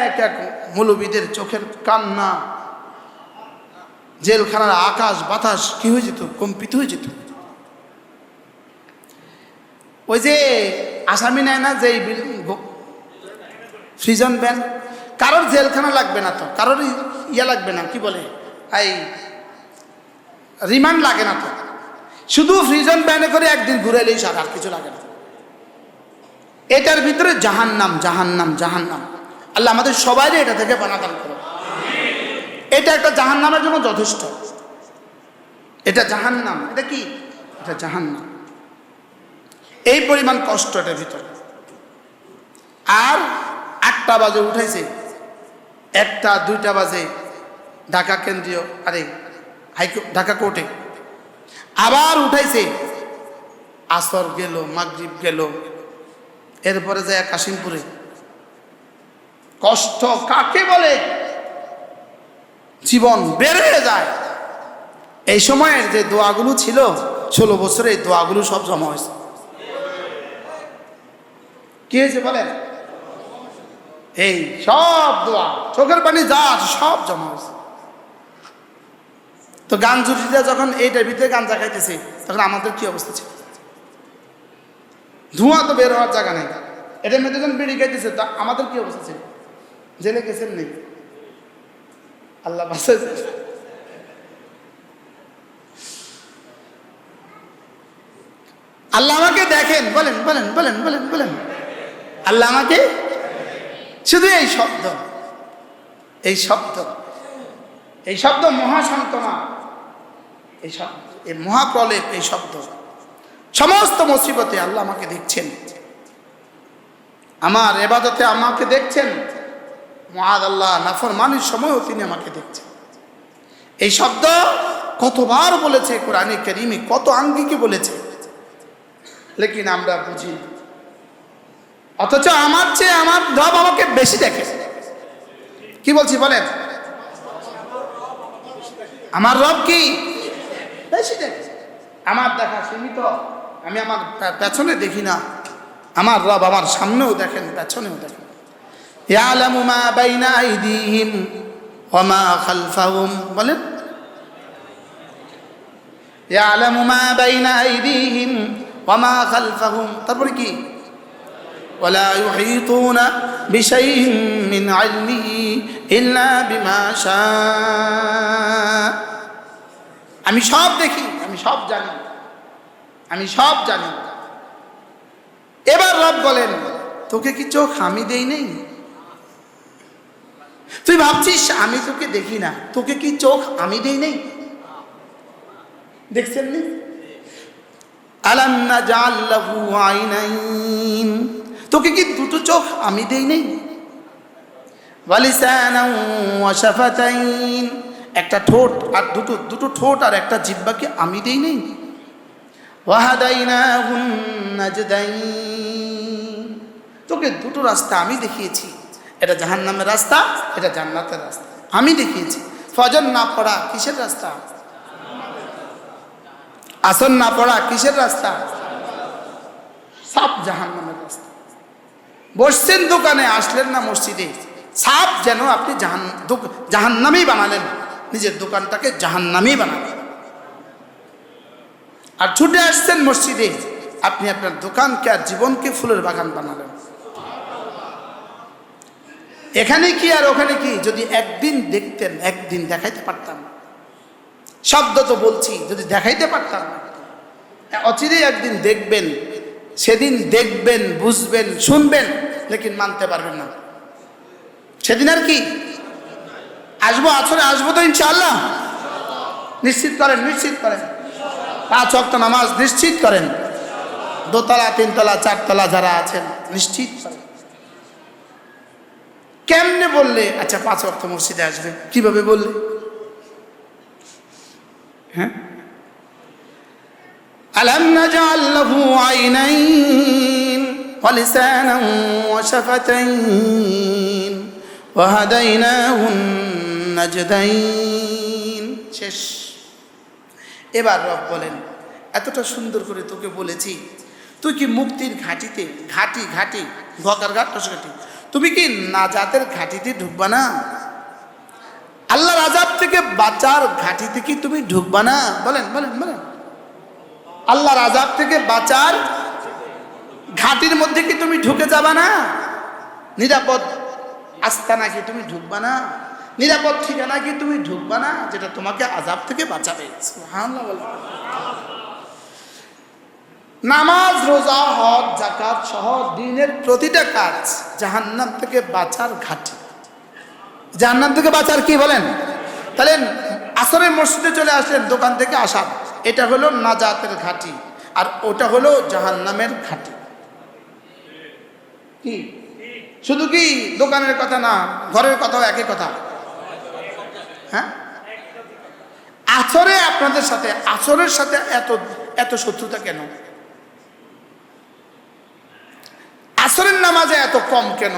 এক এক মৌলবীদের চোখের কান্না, জেলখানার আকাশ বাতাস কি হয়ে যেত, কম্পিত হয়ে যেত। ওই যে আসামি নেয় না যে প্রিজন ভ্যান, কারোর জেলখানা লাগবে না তো, কারোর ইয়া লাগবে না, কি বলে এই রিমান্ড লাগে না তো, শুধু প্রিজন ভ্যানে করে একদিন ঘুরাইলেই সার, আর কিছু লাগে না। এটার ভিতরে জাহান্নাম জাহান্নাম জাহান্নাম। আল্লাহ আমাদের সবাই এটা থেকে বানাদান করো। এটা একটা জাহান্নামের জন্য যথেষ্ট। এটা জাহান্নাম। এটা কি? এটা জাহান্নাম। এই পরিমাণ কষ্ট এটার ভিতরে। আর 8টা বাজে উঠাইছে, 1টা 2টা বাজে ঢাকা কেন্দ্রীয় ঢাকা কোর্টে, আবার উঠাইছে, আসর গেল, মাগরিব গেল, এরপরে যায় কাশিমপুরে। কষ্ট কাকে বলে? জীবন বের হয়ে যায়। এই সময়ের যে দোয়াগুলো ছিল 16 বছরে, এই দোয়াগুলো সব জমা হয়েছে। কি হয়েছে বলেন? এই সব দোয়া, চোখের পানি যা আছে সব জমা হয়েছে। তো গান জুটিটা যখন এইটার ভিতরে গাঞ্জা খাইতেছে, তখন আমাদের কি অবস্থা ছিল? ধোঁয়া তো বের হওয়ার জায়গা নেই, এটার মধ্যে যখন বিড়ি খাইতেছে, তা আমাদের কি অবস্থা ছিল? জেলে গেছেন নেই? আল্লাহ বাঁচাইছে। আল্লাহ আমাকে দেখেন, বলেন বলেন বলেন বলেন বলেন, আল্লাহ আমাকে শুধু এই শব্দ, এই শব্দ, এই শব্দ মহাসান্ত্বনা, এই শব্দ, এই মহাপ্রলেপ, এই শব্দ, সমস্ত মুসিবতে আল্লাহ আমাকে দেখছেন, আমার ইবাদতে আমাকে দেখছেন, মুআযাল্লাহ নাফরমানির সময়ও তিনি আমাকে দেখছেন। এই শব্দ কতবার বলেছে কোরআনে কারীমে, কত আঙ্গিকে বলেছে, লেকিন আমরা বুঝি। অথচ আমার চেয়ে আমার রব আমাকে বেশি দেখে। কি বলছি বলেন? আমার রব কি বেশি দেখে। আমার দেখা সীমিত, আমি আমার পেছনে দেখি না, আমার রব আমার সামনেও দেখেন, পেছনেও দেখেন। ইয়ালামু মা বাইনা আইদিহিম ওয়া মা খালফাহুম, বলেন ইয়ালামু মা বাইনা আইদিহিম ওয়া মা খালফাহুম, তারপরে কি? ওয়ালা ইউহিতুনা বিশাইইন মিন ইলমিহি ইল্লা বিমা শাআ। আমি সব দেখি, আমি সব জানি, আমি সব জানি। এবার রব বলেন, তোকে কি চোখ আমি দেই নেই? তুই ভাবছিস আমি তোকে দেখি না, তোকে কি চোখ আমি দেই নেই? দেখছেন নি? আলাম নাজআল লাহু আইনাইন, তোকে কি দুটো চোখ আমি দেই নেই? ওয়া লিসানান ওয়া শাফাতাইন, একটা ঠোঁট আর দুটো ঠোঁট আর একটা জিহ্বাকে আমি দেই নেই? ওয়া হাদাইনাহুন নাজদাইন, তোকে দুটো রাস্তা আমি দেখিয়েছি, এটা জাহান্নামের রাস্তা, এটা জান্নাতের রাস্তা, আমি দেখিয়েছি। ফজর না পড়া কিসের রাস্তা? আসর না পড়া কিসের রাস্তা? সাপ জাহান্নামের রাস্তা। বসছেন দোকানে, আসলেন না মসজিদে, সাপ যেন আপনি জাহান্নামেই বানালেন, নিজের দোকানটাকে জাহান্নামেই বানালেন। আর ছুটে আসছেন মসজিদে, আপনি আপনার দোকানকে আর জীবনকে ফুলের বাগান বানালেন। এখানে কি আর ওখানে কি? যদি একদিন দেখতেন, একদিন দেখাইতে পারতাম। শব্দ তো বলছি, যদি দেখাইতে পারতাম, অচিরেই একদিন দেখবেন, সেদিন দেখবেন, বুঝবেন, শুনবেন, লেকিন মানতে পারবেন না। সেদিন আর কি আসবো আসরে আসবো তো ইনশাআল্লাহ? নিশ্চিত করেন, নিশ্চিত করেন। 5 ওয়াক্ত নামাজ নিশ্চিত করেন। দোতলা, 3তলা, 4তলা যারা আছেন নিশ্চিত করেন। কেমনে বললে আচ্ছা 5 ওয়াক্ত মসজিদে আসবে? কিভাবে বললে? হ্যাঁ, আলাম নাজআল লাহু আইনাইন ওয়া লিসানান ওয়া শাফাতাইন ওয়া হাদাইনাহুন নাজদাইন। শেষ। এবার রব বলেন, এতটা সুন্দর করে তোকে বলেছি, তুই কি মুক্তির ঘাটিতে, ঘাটি ঘাটি ঘকার ঘাট ঘাটি, তুমি কি নাজাতের ঘাটিতে ঢুকবা না? আল্লাহর আযাব থেকে বাঁচার ঘাটিতে কি তুমি ঢুকবা না? বলেন বলেন বলেন। আল্লাহর আযাব থেকে বাঁচার ঘাটির মধ্যে কি তুমি ঢুকে যাবা না? নিরাপদ আস্তানা কি তুমি ঢুকবা না? নিরাপদ ঠিকানা কি তুমি ঢুকবা না, যেটা তোমাকে আযাব থেকে বাঁচাবে? সুবহানাল্লাহ বলেন। নামাজ, রোজা, হজ, যাকাত সহ দ্বীনের প্রতিটা কাজ জাহান্নাম থেকে বাঁচার ঘাটি। জাহান্নাম থেকে বাঁচার কি বলেন? তাহলে আসরের মসজিদে চলে আসলেন, দোকান থেকে আসা, এটা হলো নাজাতের ঘাটি, আর ওটা হলো জাহান্নামের ঘাটি। কি শুধু কি দোকানের কথা না, ঘরের কথাও একই কথা? হ্যাঁ, আসরে আপনাদের সাথে, আসরের সাথে এত এত শত্রুতা কেন? আসরের নামাজে এত কম কেন?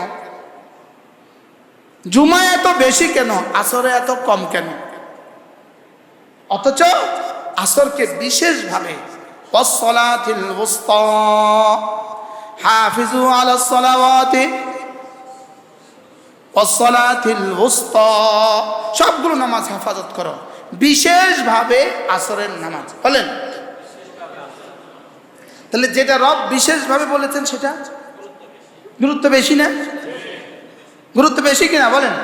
জুমায় এত বেশি কেন? আসরে এত কম কেন? অথচ আসরকে বিশেষভাবে ওয়াসসালাতিল ওয়াসতা হাফিজু আলাস সালাওয়াতি ওয়াসসালাতিল ওয়াসতা, সবগুলো নামাজ হেফাজত করো, বিশেষভাবে আসরের নামাজ। বলেন, তাহলে যেটা রব বিশেষভাবে বলেছেন সেটা গুরুত্ব বেশি না? গুরুত্ব বেশি কিনা বলেন?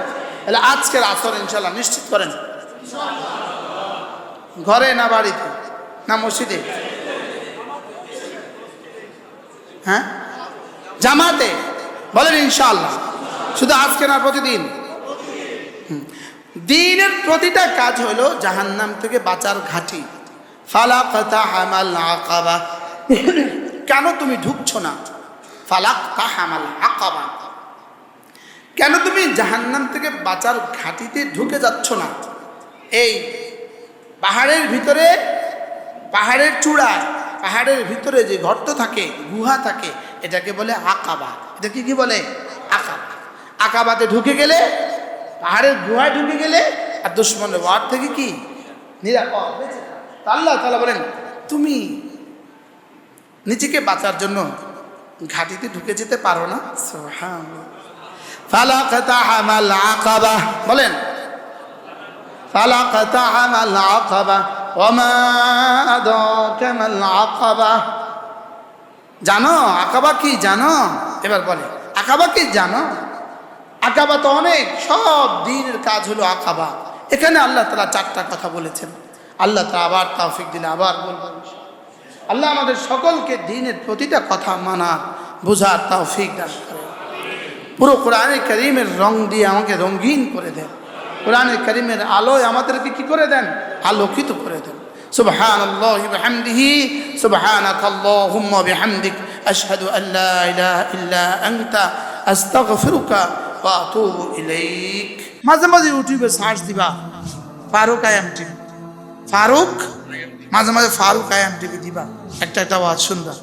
তাহলে আজকের আসর ইনশাআল্লাহ নিশ্চিত করেন। ঘরে না বাড়িতে না মসজিদে? হ্যাঁ, জামাতে। বলেন ইনশাআল্লাহ। শুধু আজকে না, প্রতিদিন। দ্বীনের প্রতিটা কাজ হলো জাহান্নাম থেকে বাঁচার ঘাটি। ফালাকতাহামাল আকাবা, কেন তুমি ঢুকছো না? ফালাকতাহামাল আকাবা, কেন তুমি জাহান্নাম থেকে বাঁচার ঘাটিতে ঢুকে যাচ্ছ না? এই পাহাড়ের ভিতরে, পাহাড়ের চূড়ায়, পাহাড়ের ভিতরে যে গর্ত থাকে, গুহা থাকে, এটাকে বলে আকাবা। এটাকে কি বলে? আকাবা। আকাবাতে ঢুকে গেলে, পাহাড়ের গুহায় ঢুকে গেলে, আর দুশমনের ওয়ার থেকে কি নিরাপদ। আল্লাহ তাআলা বলেন, তুমি নিজেকে বাঁচার জন্য ঘাটিতে ঢুকে যেতে পারো না? সুবহানাল্লাহ। ফালাকতাহামাল আকাবা, বলেন ফালাকতাহামাল আকাবা ওয়ামা আদরাকা মাল আকাবা। জানো আকাবা কি? জানো? এবার বলে আকাবা কি জানো? আকাবা তো অনেক, সব দ্বীনের কাজ হলো আকাবা। এখানে আল্লাহ তাআলা 4টা কথা বলেছেন। আল্লাহ তাআলা আবার তৌফিক দিলে আবার বলবেন। আল্লাহ আমাদের সকলকে দ্বীনের প্রতিটা কথা মানার, বোঝার তৌফিক দান করেন। পুরো কোরআনে কারীমের রং দিয়ে আমাকে রঙিন করে দেন। কোরআনে কারীমের আলোয় আমাদেরকে কি করে দেন? আলোকিত করে দেন। সুবহানাল্লাহি ওয়া বিহামদিহি, সুবহানাকাল্লাহুম্মা ওয়া বিহামদিক, আশহাদু আল লা ইলাহা ইল্লা আনতা, আস্তাগফিরুকা ওয়া আতুবু ইলাইক। মাঝে মাঝে ইউটিউবে সার্চ দিবা ফারুক আইএম টিভি, ফারুক, মাঝে মাঝে ফারুক আইএম টিভি দিবা, একটা ওয়াজ সুন্দর।